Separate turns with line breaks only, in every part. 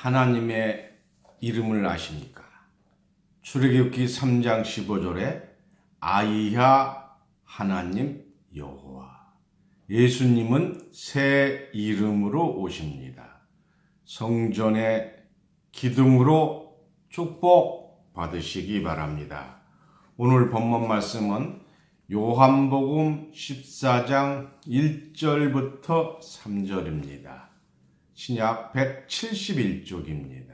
하나님의 이름을 아십니까? 출애굽기 3장 15절에 아이야 하나님 여호와. 예수님은 새 이름으로 오십니다. 성전의 기둥으로 축복 받으시기 바랍니다. 오늘 본문 말씀은 요한복음 14장 1절부터 3절입니다. 신약 171쪽입니다.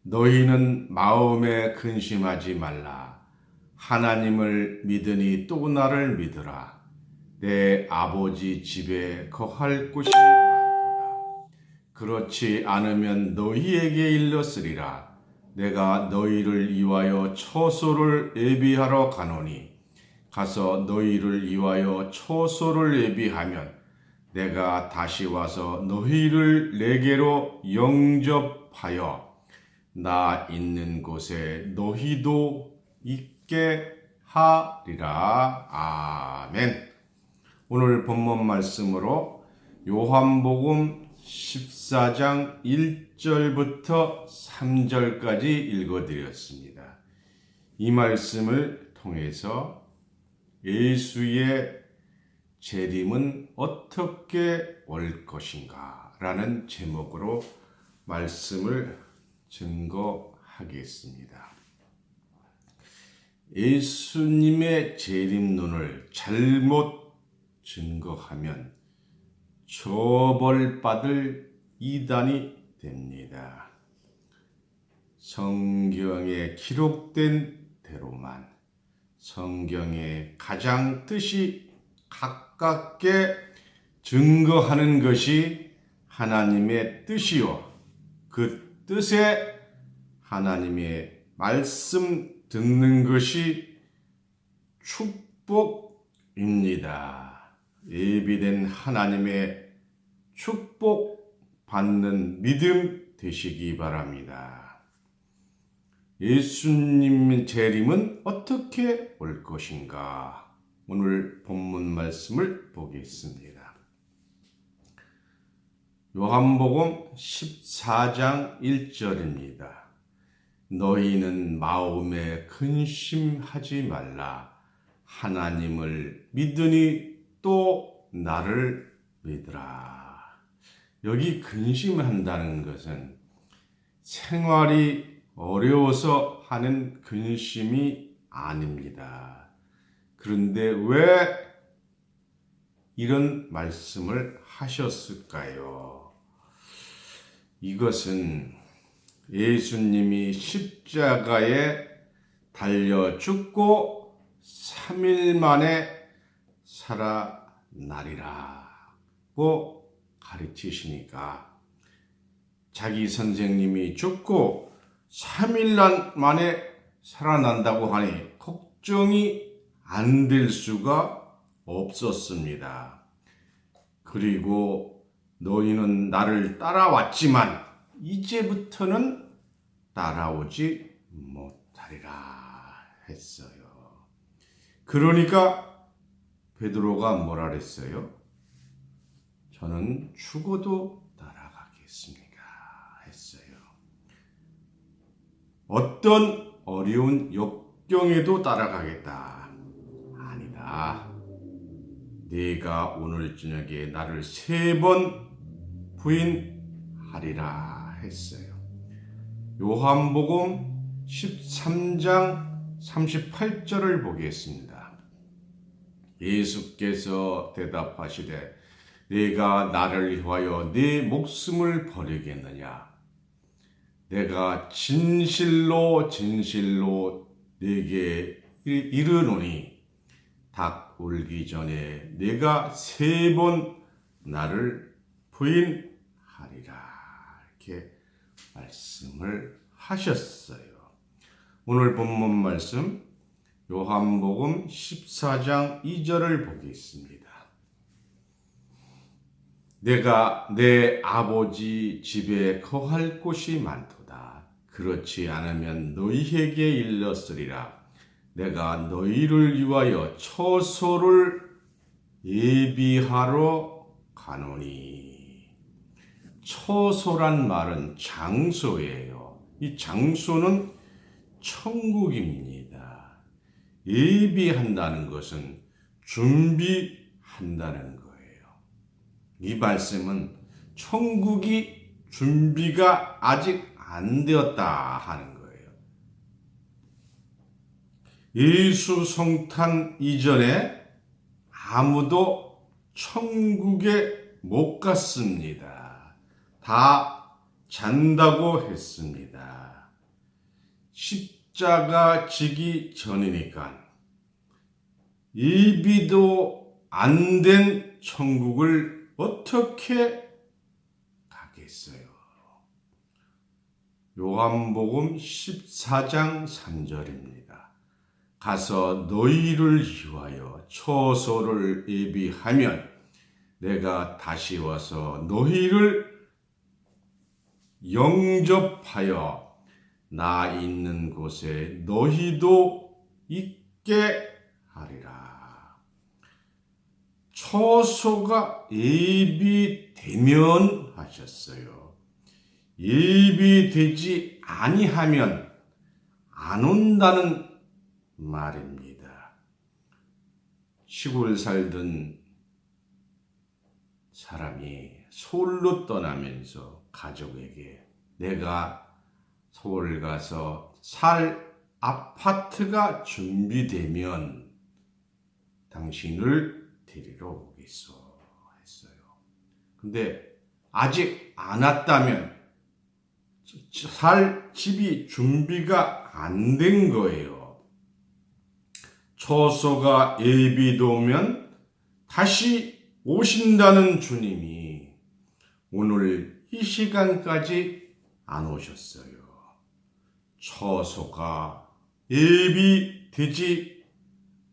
너희는 마음에 근심하지 말라. 하나님을 믿으니 또 나를 믿으라. 내 아버지 집에 거할 곳이 많도다. 그렇지 않으면 너희에게 일렀으리라. 내가 너희를 위하여 처소를 예비하러 가노니 가서 너희를 위하여 처소를 예비하면 내가 다시 와서 너희를 내게로 영접하여 나 있는 곳에 너희도 있게 하리라. 아멘. 오늘 본문 말씀으로 요한복음 14장 1절부터 3절까지 읽어드렸습니다. 이 말씀을 통해서 예수의 재림은 어떻게 올 것인가 라는 제목으로 말씀을 증거하겠습니다. 예수님의 재림론을 잘못 증거하면 처벌받을 이단이 됩니다. 성경에 기록된 대로만 성경의 가장 뜻이 가깝게 증거하는 것이 하나님의 뜻이요. 그 뜻에 하나님의 말씀 듣는 것이 축복입니다. 예비된 하나님의 축복 받는 믿음 되시기 바랍니다. 예수님의 재림은 어떻게 올 것인가? 오늘 본문 말씀을 보겠습니다. 요한복음 14장 1절입니다. 너희는 마음에 근심하지 말라. 하나님을 믿으니 또 나를 믿으라. 여기 근심한다는 것은 생활이 어려워서 하는 근심이 아닙니다. 그런데 왜 이런 말씀을 하셨을까요? 이것은 예수님이 십자가에 달려 죽고 3일 만에 살아나리라고 가르치시니까 자기 선생님이 죽고 3일 만에 살아난다고 하니 걱정이 안 될 수가 없었습니다. 그리고 너희는 나를 따라왔지만 이제부터는 따라오지 못하리라 했어요. 그러니까 베드로가 뭐라 그랬어요? 저는 죽어도 따라가겠습니다 했어요. 어떤 어려운 역경에도 따라가겠다. 아니다. 네가 오늘 저녁에 나를 3번 부인하리라 했어요. 요한복음 13장 38절을 보겠습니다. 예수께서 대답하시되 네가 나를 위하여 네 목숨을 버리겠느냐? 내가 진실로 네게 이르노니 닭 울기 전에 네가 3번 나를 부인하리라. 이렇게 말씀을 하셨어요. 오늘 본문 말씀 요한복음 14장 2절을 보겠습니다. 내가 내 아버지 집에 거할 곳이 많도다. 그렇지 않으면 너희에게 일렀으리라. 내가 너희를 위하여 처소를 예비하러 가노니. 처소란 말은 장소예요. 이 장소는 천국입니다. 예비한다는 것은 준비한다는 거예요. 이 말씀은 천국이 준비가 아직 안 되었다 하는 거예요. 예수 성탄 이전에 아무도 천국에 못 갔습니다. 다 잔다고 했습니다. 십자가 지기 전이니까 예비도 안 된 천국을 어떻게 가겠어요? 요한복음 14장 3절입니다. 가서 너희를 위하여 처소를 예비하면 내가 다시 와서 너희를 영접하여 나 있는 곳에 너희도 있게 하리라. 처소가 예비되면 하셨어요. 예비되지 아니하면 안 온다는 말입니다. 시골 살던 사람이 서울로 떠나면서 가족에게 내가 서울 가서 살 아파트가 준비되면 당신을 데리러 오겠소 했어요. 근데 아직 안 왔다면 살 집이 준비가 안 된 거예요. 처소가 예비되면 다시 오신다는 주님이 오늘 이 시간까지 안 오셨어요. 처소가 예비되지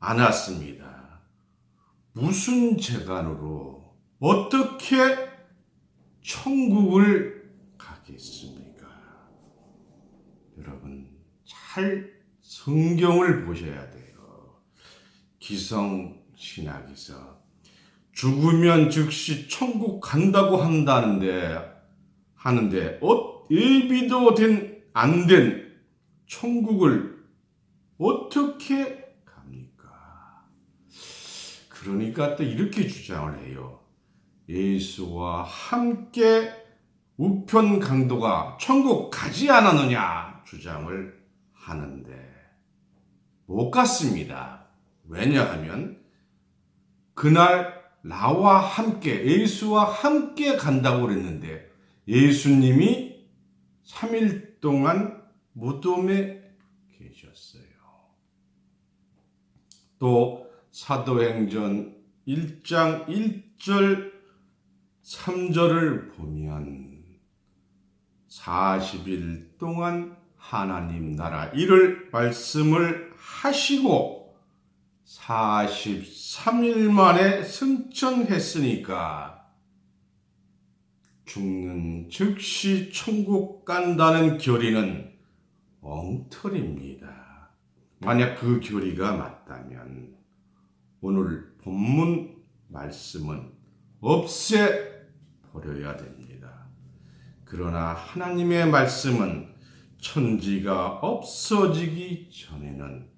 않았습니다. 무슨 재간으로 어떻게 천국을 가겠습니까? 여러분 잘 성경을 보셔야 돼요. 기성신학에서 죽으면 즉시 천국 간다고 하는데 예비도 안 된 천국을 어떻게 갑니까? 그러니까 또 이렇게 주장을 해요. 예수와 함께 우편 강도가 천국 가지 않았느냐 주장을 하는데 못 갔습니다. 왜냐하면 그날 나와 함께 예수와 함께 간다고 그랬는데 예수님이 3일 동안 무덤에 계셨어요. 또 사도행전 1장 1절 3절을 보면 40일 동안 하나님 나라 일을 말씀을 하시고 43일 만에 승천했으니까 죽는 즉시 천국 간다는 교리는 엉터리입니다. 만약 그 교리가 맞다면 오늘 본문 말씀은 없애버려야 됩니다. 그러나 하나님의 말씀은 천지가 없어지기 전에는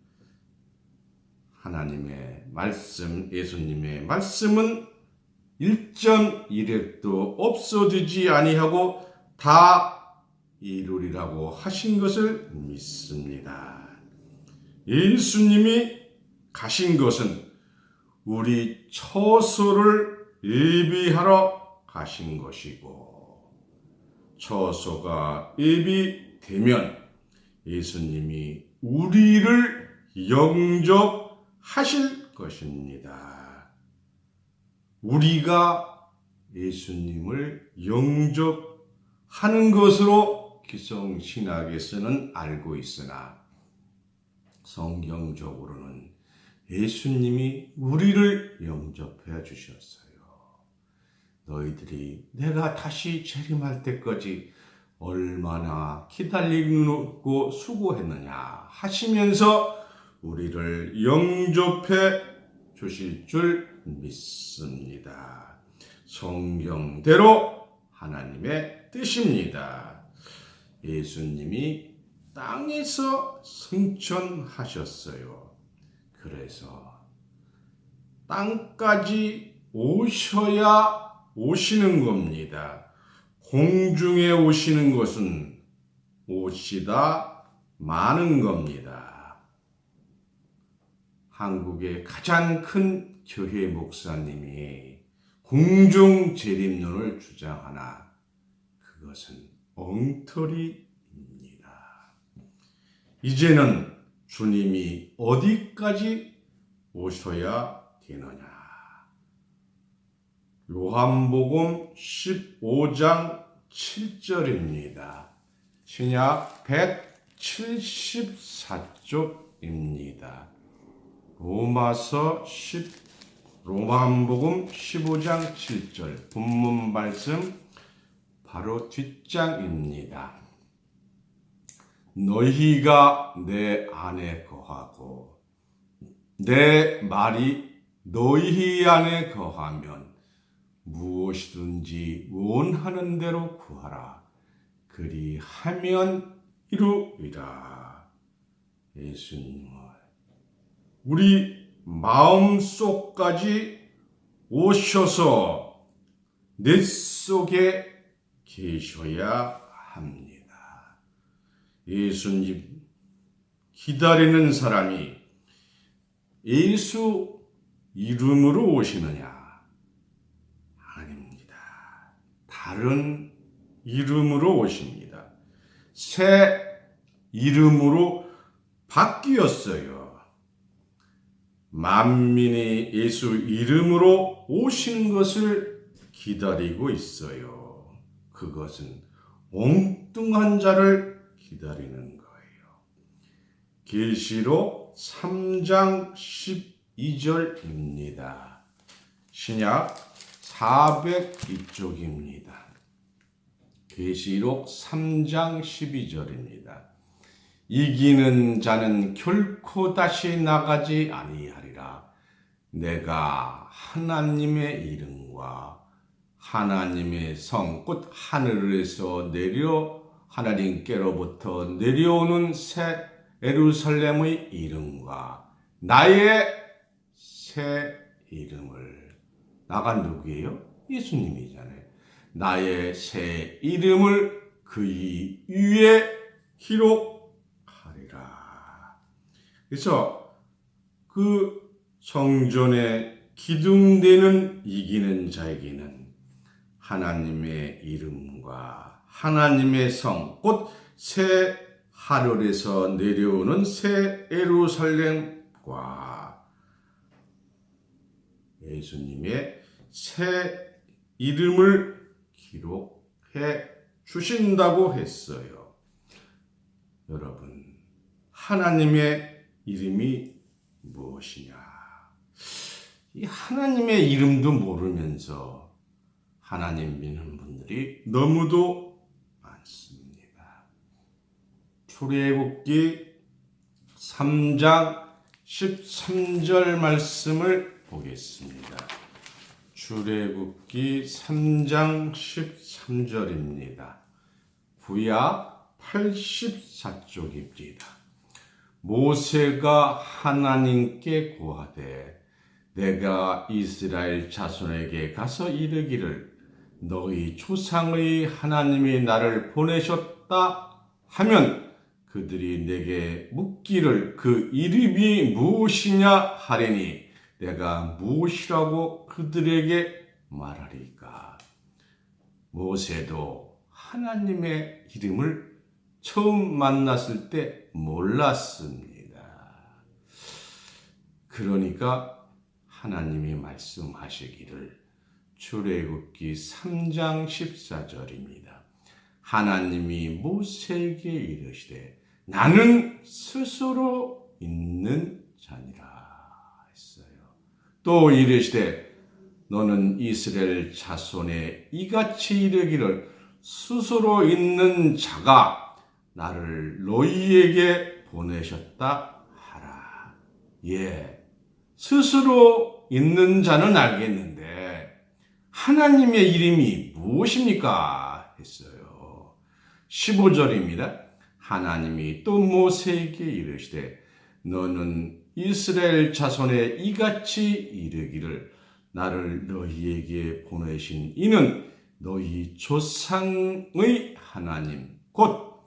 하나님의 말씀, 예수님의 말씀은 1.1획도 없어지지 아니하고 다 이루리라고 하신 것을 믿습니다. 예수님이 가신 것은 우리 처소를 예비하러 가신 것이고 처소가 예비되면 예수님이 우리를 영접하실 것입니다. 우리가 예수님을 영접하는 것으로 기성신학에서는 알고 있으나 성경적으로는 예수님이 우리를 영접해 주셨어요. 너희들이 내가 다시 재림할 때까지 얼마나 기다리고 수고했느냐 하시면서 우리를 영접해 주실 줄 믿습니다. 성경대로 하나님의 뜻입니다. 예수님이 땅에서 승천하셨어요. 그래서 땅까지 오셔야 오시는 겁니다. 공중에 오시는 것은 오시다 많은 겁니다. 한국의 가장 큰 교회 목사님이 공중 재림론을 주장하나 그것은 엉터리입니다. 이제는 주님이 어디까지 오셔야 되느냐? 요한복음 15장 7절입니다. 신약 174쪽입니다. 요한복음 15장 7절 본문 말씀 바로 뒷장입니다. 너희가 내 안에 거하고 내 말이 너희 안에 거하면 무엇이든지 원하는 대로 구하라. 그리하면 이루리라. 예수님은 우리 마음속까지 오셔서 내 속에 계셔야 합니다. 예수님 기다리는 사람이 예수 이름으로 오시느냐? 아닙니다. 다른 이름으로 오십니다. 새 이름으로 바뀌었어요. 만민이 예수 이름으로 오시는 것을 기다리고 있어요. 그것은 엉뚱한 자를 기다리는 거예요. 계시록 3장 12절입니다. 신약 402쪽입니다. 계시록 3장 12절입니다. 이기는 자는 결코 다시 나가지 아니하리라. 내가 하나님의 이름과 하나님의 성, 곧 하늘에서 하나님께로부터 내려오는 새 예루살렘의 이름과 나의 새 이름을, 나가 누구예요? 예수님이잖아요. 나의 새 이름을 그의 위에 기록하리라. 그래서 그 성전에 기둥되는 이기는 자에게는 하나님의 이름과 하나님의 성, 곧 새 하늘에서 내려오는 새 예루살렘과 예수님의 새 이름을 기록해 주신다고 했어요. 여러분, 하나님의 이름이 무엇이냐? 이 하나님의 이름도 모르면서 하나님 믿는 분들이 너무도 많습니다. 출애굽기 3장 13절 말씀을 보겠습니다. 출애굽기 3장 13절입니다. 구약 84쪽입니다. 모세가 하나님께 고하되 내가 이스라엘 자손에게 가서 이르기를 너희 조상의 하나님이 나를 보내셨다 하면 그들이 내게 묻기를 그 이름이 무엇이냐 하리니 내가 무엇이라고 그들에게 말하리까? 모세도 하나님의 이름을 처음 만났을 때 몰랐습니다. 그러니까 하나님이 말씀하시기를 출애굽기 3장 14절입니다. 하나님이 모세에게 이르시되 나는 스스로 있는 자니라 했어요. 또 이르시되 너는 이스라엘 자손에 이같이 이르기를 스스로 있는 자가 나를 너희에게 보내셨다 하라. 예, 스스로 있는 자는 알겠는데 하나님의 이름이 무엇입니까? 했어요. 15절입니다. 하나님이 또 모세에게 이르시되 너는 이스라엘 자손에 이같이 이르기를 나를 너희에게 보내신 이는 너희 조상의 하나님 곧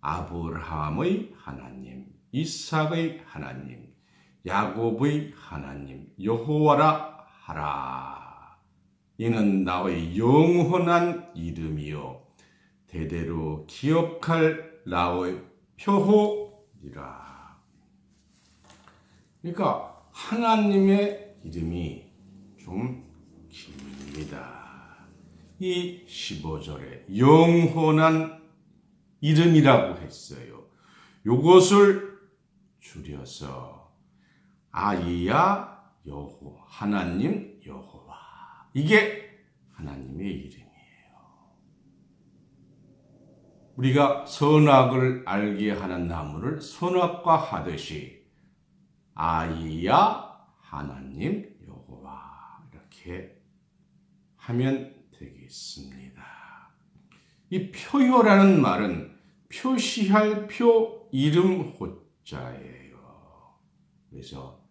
아브라함의 하나님 이삭의 하나님 야곱의 하나님 여호와라 하라. 이는 나의 영원한 이름이요 대대로 기억할 나의 표호이라. 그러니까 하나님의 이름이 좀 깁니다. 이 15절에 영원한 이름이라고 했어요. 요것을 줄여서 아이야 여호 하나님 여호와 이게 하나님의 이름이에요. 우리가 선악을 알게 하는 나무를 선악과 하듯이 아이야 하나님 여호와 이렇게 하면 되겠습니다. 이 표효라는 말은 표시할 표 이름 호자예요. 그래서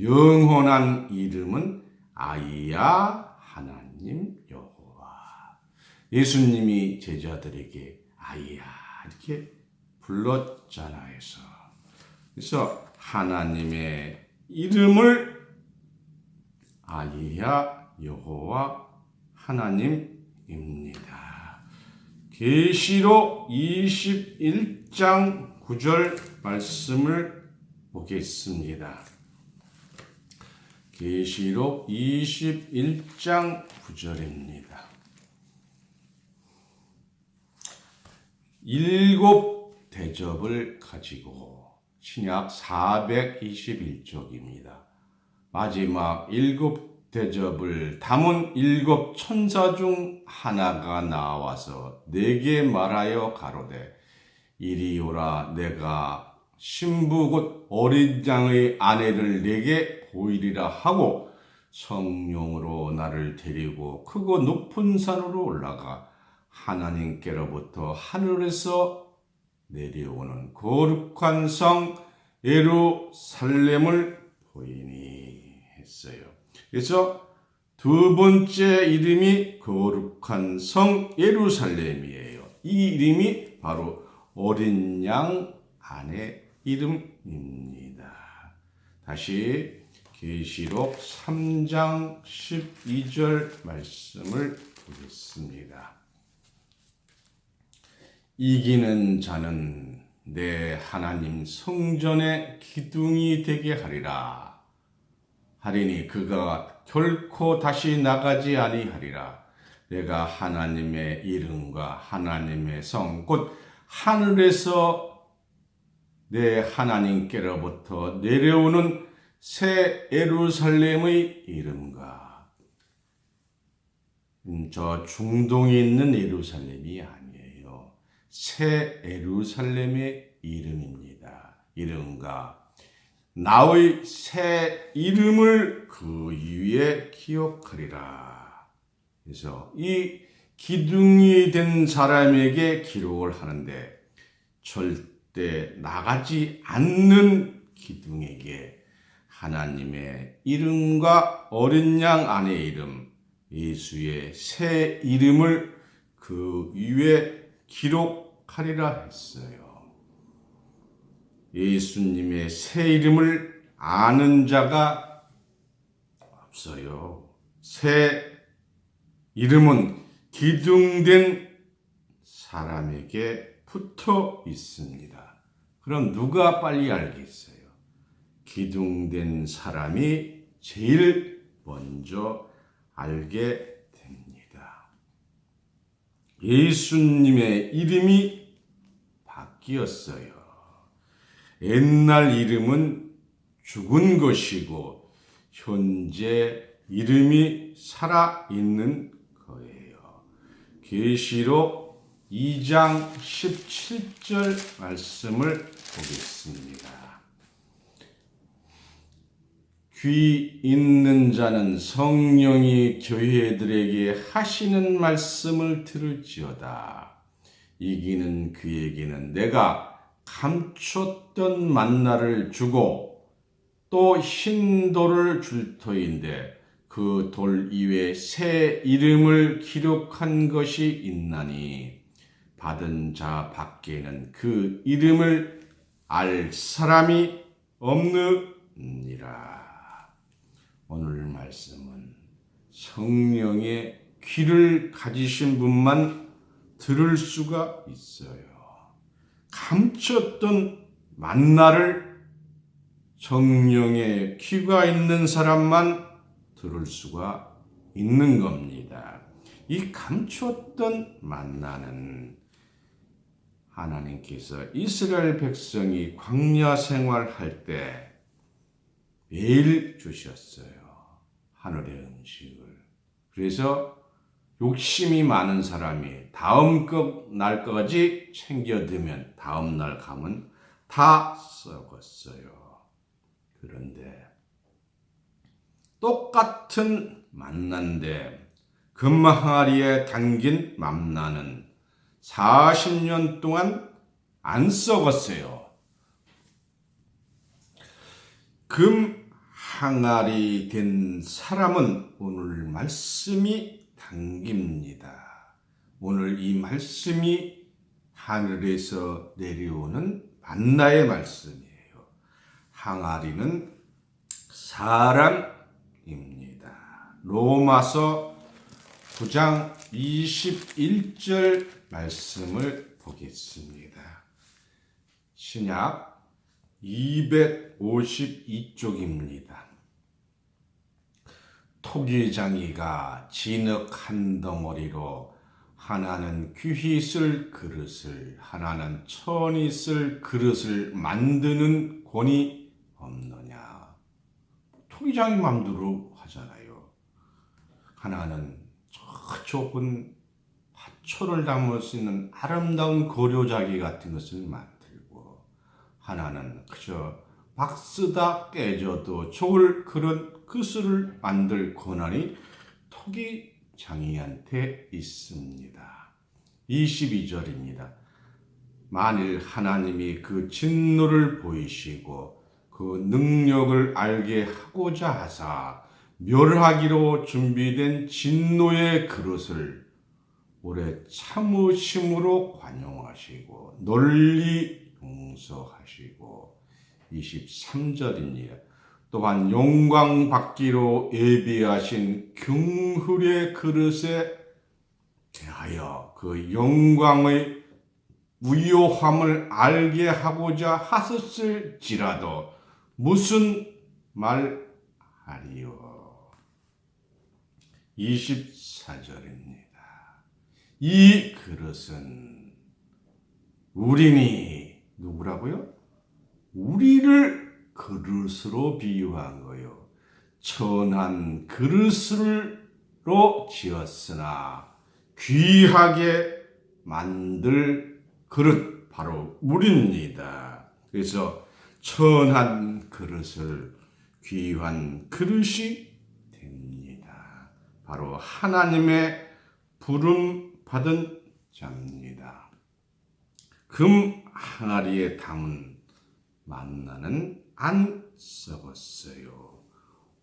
영원한 이름은 아이야 하나님 여호와. 예수님이 제자들에게 아이야 이렇게 불렀잖아요. 그래서 하나님의 이름을 아이야 여호와 하나님입니다. 계시록 21장 9절 말씀을 보겠습니다. 계시록 21장 9절입니다. 7 대접을 가지고 신약 421쪽입니다. 마지막 7 대접을 담은 7 천사 중 하나가 나와서 내게 말하여 가로되 이리 오라 내가 신부 곧 어린 양의 아내를 내게 보이리라 하고 성령으로 나를 데리고 크고 높은 산으로 올라가 하나님께로부터 하늘에서 내려오는 거룩한 성 예루살렘을 보이니 했어요. 그래서 두 번째 이름이 거룩한 성 예루살렘이에요. 이 이름이 바로 어린 양 아내 이름입니다. 다시 계시록 3장 12절 말씀을 보겠습니다. 이기는 자는 내 하나님 성전의 기둥이 되게 하리라. 하리니 그가 결코 다시 나가지 아니하리라. 내가 하나님의 이름과 하나님의 성 곧 하늘에서 내 하나님께로부터 내려오는 새 예루살렘의 이름과 저 중동에 있는 예루살렘이 아니에요. 새 예루살렘의 이름입니다. 이름과 나의 새 이름을 그 위에 기억하리라. 그래서 이 기둥이 된 사람에게 기록을 하는데 절대 나가지 않는 기둥에게 하나님의 이름과 어린 양 아내의 이름, 예수의 새 이름을 그 위에 기록하리라 했어요. 예수님의 새 이름을 아는 자가 없어요. 새 이름은 기둥된 사람에게 붙어 있습니다. 그럼 누가 빨리 알겠어요? 기둥된 사람이 제일 먼저 알게 됩니다. 예수님의 이름이 바뀌었어요. 옛날 이름은 죽은 것이고 현재 이름이 살아있는 거예요. 계시록 2장 17절 말씀을 보겠습니다. 귀 있는 자는 성령이 교회들에게 하시는 말씀을 들을지어다. 이기는 그에게는 내가 감췄던 만나를 주고 또 흰 돌을 줄 터인데 그 돌 위에 새 이름을 기록한 것이 있나니 받은 자 밖에는 그 이름을 알 사람이 없느니라. 오늘 말씀은 성령의 귀를 가지신 분만 들을 수가 있어요. 감췄던 만나를 성령의 귀가 있는 사람만 들을 수가 있는 겁니다. 이 감췄던 만나는 하나님께서 이스라엘 백성이 광야 생활할 때 매일 주셨어요. 하늘의 음식을. 그래서 욕심이 많은 사람이 다음 날까지 챙겨두면 다음 날 가면 다 썩었어요. 그런데 똑같은 만난데 금항아리에 담긴 만나는 40년 동안 안 썩었어요. 금 항아리 된 사람은 오늘 말씀이 당깁니다. 오늘 이 말씀이 하늘에서 내려오는 만나의 말씀이에요. 항아리는 사람입니다. 로마서 9장 21절 말씀을 보겠습니다. 신약 252쪽입니다. 토기장이가 진흙 한 덩어리로 하나는 귀히 쓸 그릇을 하나는 천히 쓸 그릇을 만드는 권이 없느냐. 토기장이 마음대로 하잖아요. 하나는 저 좁은 화초를 담을 수 있는 아름다운 고려자기 같은 것을 만들고 하나는 그저 박 쓰다 깨져도 좋을 그런 그릇을 만들 권한이 토기장이한테 있습니다. 22절입니다. 만일 하나님이 그 진노를 보이시고 그 능력을 알게 하고자 하사 멸하기로 준비된 진노의 그릇을 오래 참으심으로 관용하시고 널리 용서하시고 23절입니다. 또한 영광 받기로 예비하신 긍휼의 그릇에 대하여 그 영광의 무효함을 알게 하고자 하셨을지라도 무슨 말하리요. 24절입니다. 이 그릇은 우리니 누구라고요? 우리를 그릇으로 비유한 거요. 천한 그릇으로 지었으나 귀하게 만들 그릇 바로 우리입니다. 그래서 천한 그릇을 귀한 그릇이 됩니다. 바로 하나님의 부름 받은 자입니다. 금 항아리에 담은 만나는 안 썩었어요.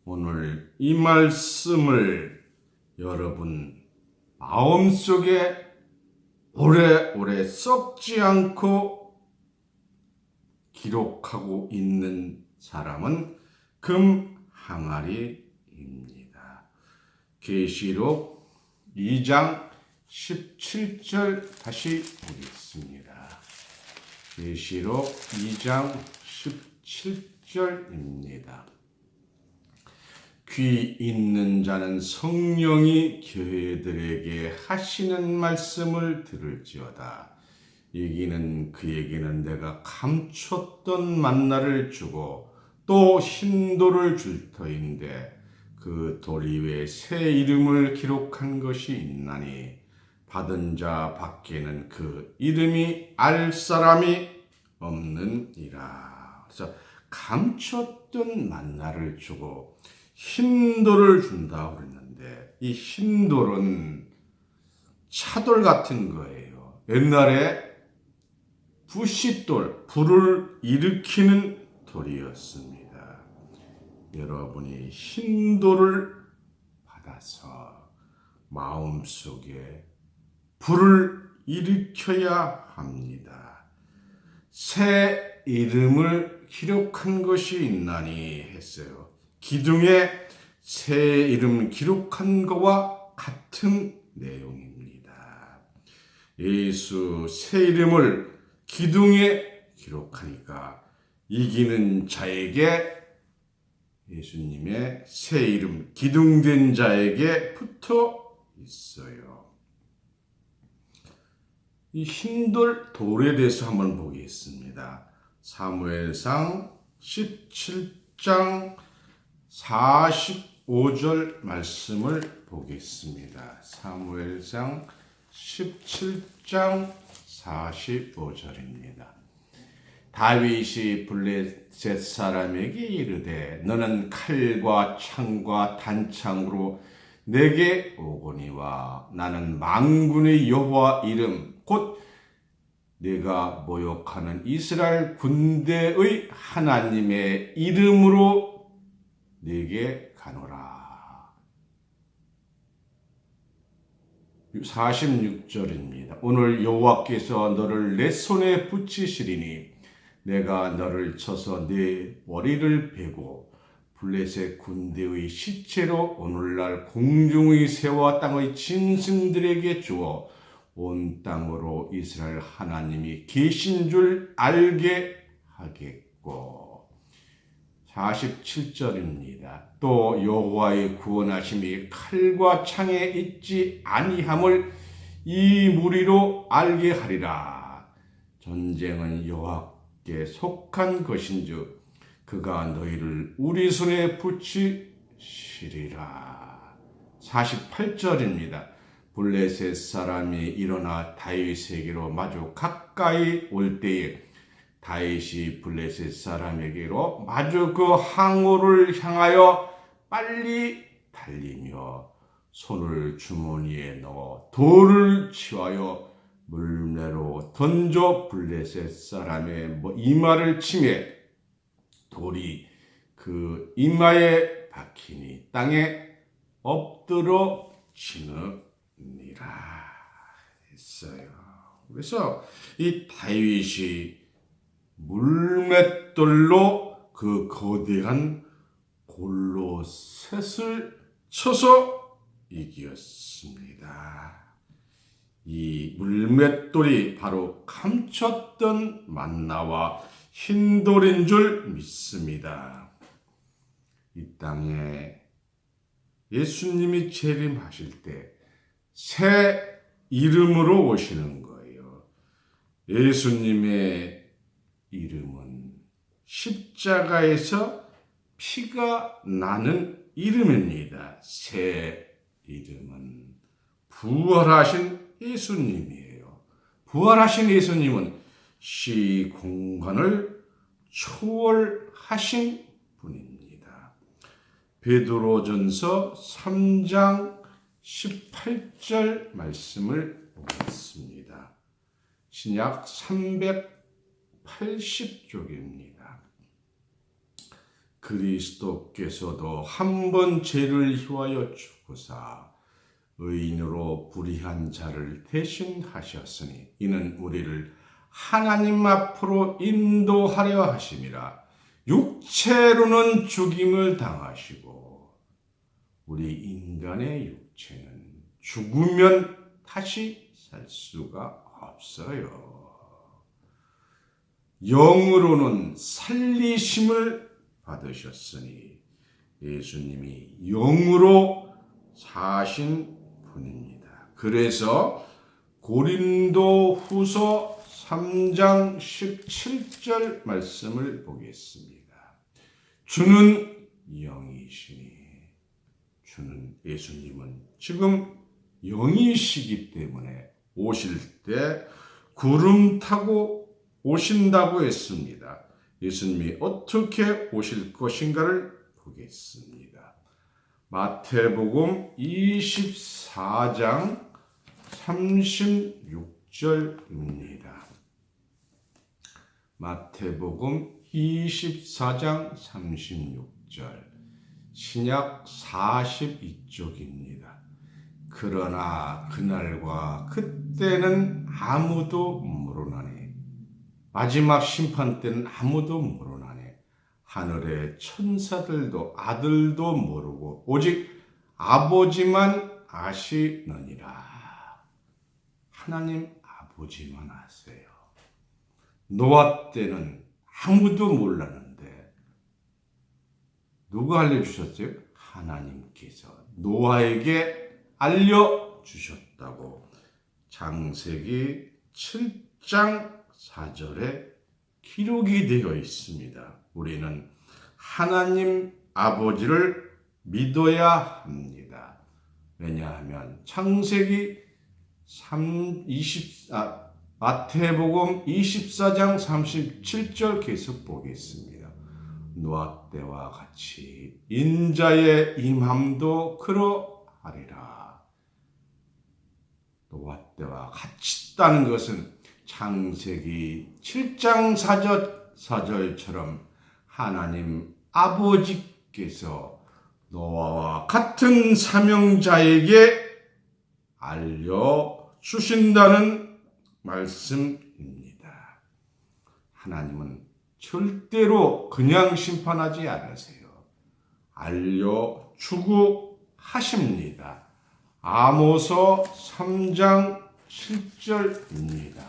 오늘 이 말씀을 여러분 마음속에 오래오래 썩지 않고 기록하고 있는 사람은 금 항아리입니다. 계시록 2장 17절 다시 보겠습니다. 계시록 2장 17절입니다. 귀 있는 자는 성령이 교회들에게 하시는 말씀을 들을지어다. 이기는 그에게는 내가 감췄던 만나를 주고 또 흰 돌을 줄 터인데 그 돌 위에 새 이름을 기록한 것이 있나니 받은 자 밖에는 그 이름이 알 사람이 없느니라. 그래서 감췄던 만나를 주고 흰돌을 준다고 그랬는데 이 흰돌은 차돌 같은 거예요. 옛날에 부싯돌, 불을 일으키는 돌이었습니다. 여러분이 흰돌을 받아서 마음속에 불을 일으켜야 합니다. 새 이름을 기록한 것이 있나니 했어요. 기둥에 새 이름 기록한 것과 같은 내용입니다. 예수 새 이름을 기둥에 기록하니까 이기는 자에게 예수님의 새 이름 기둥된 자에게 붙어 있어요. 이 흰돌 돌에 대해서 한번 보겠습니다. 사무엘상 17장 45절 말씀을 보겠습니다. 사무엘상 17장 45절입니다. 다윗이 블레셋 사람에게 이르되 너는 칼과 창과 단창으로 내게 오거니와 나는 만군의 여호와 이름 곧 내가 모욕하는 이스라엘 군대의 하나님의 이름으로 내게 가노라. 46절입니다. 오늘 여호와께서 너를 내 손에 붙이시리니 내가 너를 쳐서 네 머리를 베고 블레셋 군대의 시체로 오늘날 공중의 새와 땅의 짐승들에게 주어 온 땅으로 이스라엘 하나님이 계신 줄 알게 하겠고. 47절입니다. 또 여호와의 구원하심이 칼과 창에 있지 아니함을 이 무리로 알게 하리라. 전쟁은 여호와께 속한 것인즉 그가 너희를 우리 손에 붙이시리라. 48절입니다. 블레셋 사람이 일어나 다윗에게로 마주 가까이 올 때에 다윗이 블레셋 사람에게로 마주 그 항우를 향하여 빨리 달리며 손을 주머니에 넣어 돌을 취하여 물매로 던져 블레셋 사람의 이마를 치매 돌이 그 이마에 박히니 땅에 엎드러 지느니라 했어요. 그래서 이 다윗이 물맷돌로 그 거대한 골로셋을 쳐서 이겼습니다. 이 물맷돌이 바로 감췄던 만나와 흰돌인 줄 믿습니다. 이 땅에 예수님이 재림하실 때 새 이름으로 오시는 거예요. 예수님의 이름은 십자가에서 피가 나는 이름입니다. 새 이름은 부활하신 예수님이에요. 부활하신 예수님은 시공간을 초월하신 분입니다. 베드로전서 3장 18절 말씀을 보겠습니다. 신약 380쪽입니다. 그리스도께서도 한 번 죄를 위하여 죽으사 의인으로 불의한 자를 대신하셨으니 이는 우리를 하나님 앞으로 인도하려 하심이라. 육체로는 죽임을 당하시고 우리 인간의 육체는 죽으면 다시 살 수가 없어요. 영으로는 살리심을 받으셨으니 예수님이 영으로 사신 분입니다. 그래서 고린도후서 3장 17절 말씀을 보겠습니다. 주는 영이시니 주는 예수님은 지금 영이시기 때문에 오실 때 구름 타고 오신다고 했습니다. 예수님이 어떻게 오실 것인가를 보겠습니다. 마태복음 24장 36절입니다. 마태복음 24장 36절, 신약 42쪽입니다. 그러나 그날과 그때는 아무도 모르나니, 마지막 심판 때는 아무도 모르나니, 하늘의 천사들도 아들도 모르고 오직 아버지만 아시느니라. 하나님 아버지만 아세요. 노아 때는 아무도 몰랐는데 누가 알려주셨어요? 하나님께서 노아에게 알려주셨다고 창세기 7장 4절에 기록이 되어 있습니다. 우리는 하나님 아버지를 믿어야 합니다. 왜냐하면 창세기 마태복음 24장 37절 계속 보겠습니다. 노아 때와 같이 인자의 임함도 그러하리라. 노아 때와 같이 있다는 것은 창세기 7장 4절처럼 하나님 아버지께서 노아와 같은 사명자에게 알려주신다는 말씀입니다. 하나님은 절대로 그냥 심판하지 않으세요. 알려주고 하십니다. 아모스 3장 7절입니다.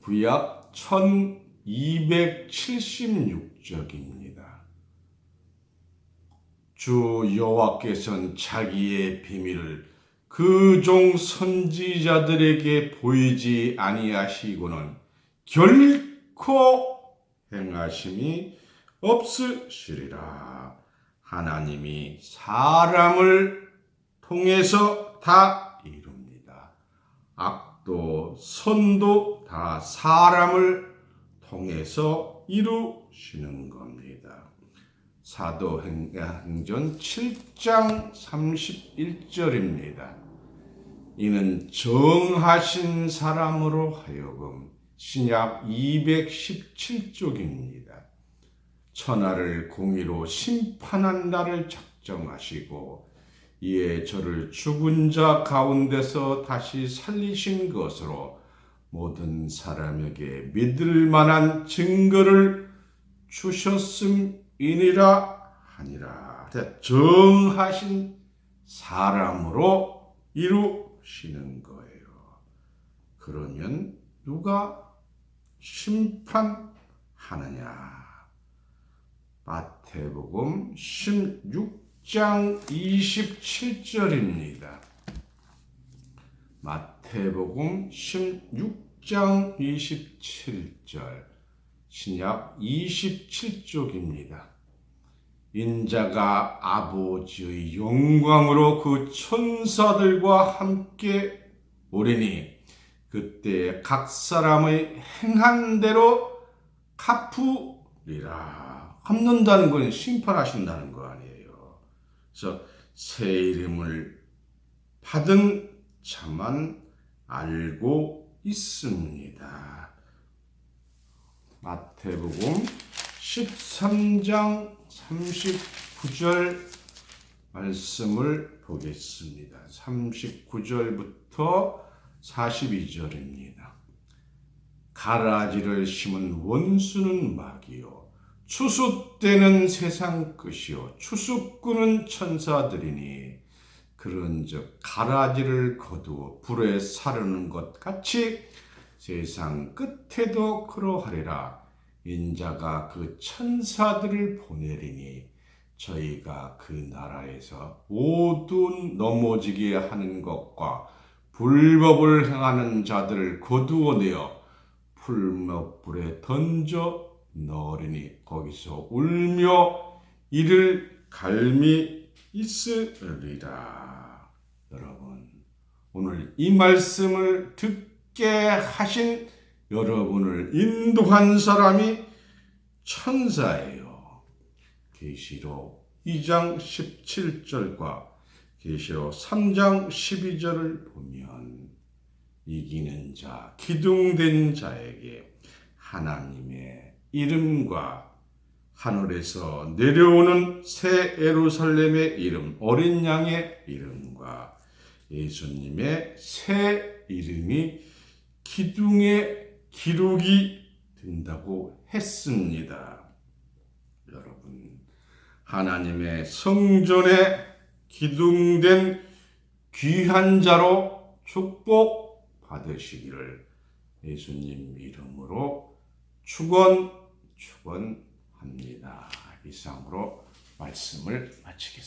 구약 1276쪽입니다. 주 여호와께서는 자기의 비밀을 그 종 선지자들에게 보이지 아니하시고는 결코 행하심이 없으시리라. 하나님이 사람을 통해서 다 이룹니다. 악도 선도 다 사람을 통해서 이루시는 겁니다. 사도행전 7장 31절입니다. 이는 정하신 사람으로 하여금 신약 217쪽입니다. 천하를 공의로 심판한 날을 작정하시고 이에 저를 죽은 자 가운데서 다시 살리신 것으로 모든 사람에게 믿을 만한 증거를 주셨음이니라 하니라. 정하신 사람으로 이루시는 거예요. 그러면 누가 심판하느냐? 마태복음 16장 27절입니다. 마태복음 16장 27절, 신약 27쪽입니다. 인자가 아버지의 영광으로 그 천사들과 함께 오리니 그때 각 사람의 행한 대로 갚으리라. 갚는다는 건 심판하신다는 거 아니에요. 그래서 새 이름을 받은 자만 알고 있습니다. 마태복음 13장 39절 말씀을 보겠습니다. 39절부터 42절입니다. 가라지를 심은 원수는 마귀요 추수 때는 세상 끝이요 추수꾼은 천사들이니 그런즉 가라지를 거두어 불에 사르는 것 같이 세상 끝에도 그러하리라. 인자가 그 천사들을 보내리니 저희가 그 나라에서 모두 넘어지게 하는 것과 불법을 행하는 자들을 거두어내어 풀무불에 던져 넣으리니 거기서 울며 이를 갈미 있으리라. 여러분, 오늘 이 말씀을 듣게 하신 여러분을 인도한 사람이 천사예요. 계시록 2장 17절과 계시록 3장 12절을 보면 이기는 자, 기둥된 자에게 하나님의 이름과 하늘에서 내려오는 새 예루살렘의 이름, 어린 양의 이름과 예수님의 새 이름이 기둥에 기록이 된다고 했습니다. 여러분, 하나님의 성전에 기둥된 귀한 자로 축복 받으시기를 예수님 이름으로 축원합니다. 이상으로 말씀을 마치겠습니다.